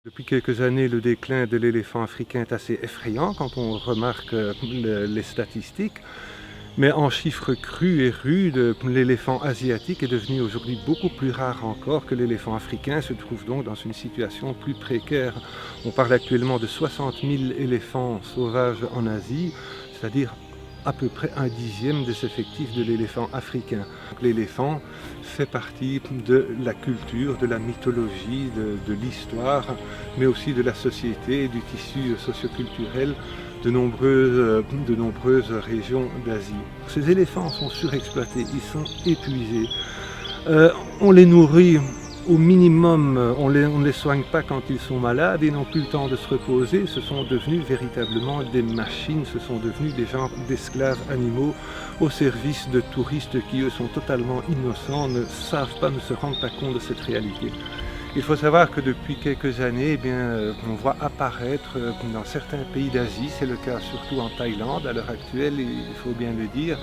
Depuis quelques années, le déclin de l'éléphant africain est assez effrayant quand on remarque les statistiques. Mais en chiffres crus et rudes, l'éléphant asiatique est devenu aujourd'hui beaucoup plus rare encore que l'éléphant africain, se trouve donc dans une situation plus précaire. On parle actuellement de 60 000 éléphants sauvages en Asie, c'est-à-dire à peu près un dixième des effectifs de l'éléphant africain. L'éléphant fait partie de la culture, de la mythologie, de l'histoire, mais aussi de la société et du tissu socioculturel de nombreuses régions d'Asie. Ces éléphants sont surexploités, ils sont épuisés. On les nourrit au minimum, on ne les soigne pas quand ils sont malades, ils n'ont plus le temps de se reposer, ce sont devenus véritablement des machines, ce sont devenus des genres d'esclaves animaux au service de touristes qui eux sont totalement innocents, ne savent pas, ne se rendent pas compte de cette réalité. Il faut savoir que depuis quelques années, on voit apparaître dans certains pays d'Asie, c'est le cas surtout en Thaïlande à l'heure actuelle, il faut bien le dire,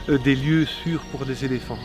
des lieux sûrs pour les éléphants.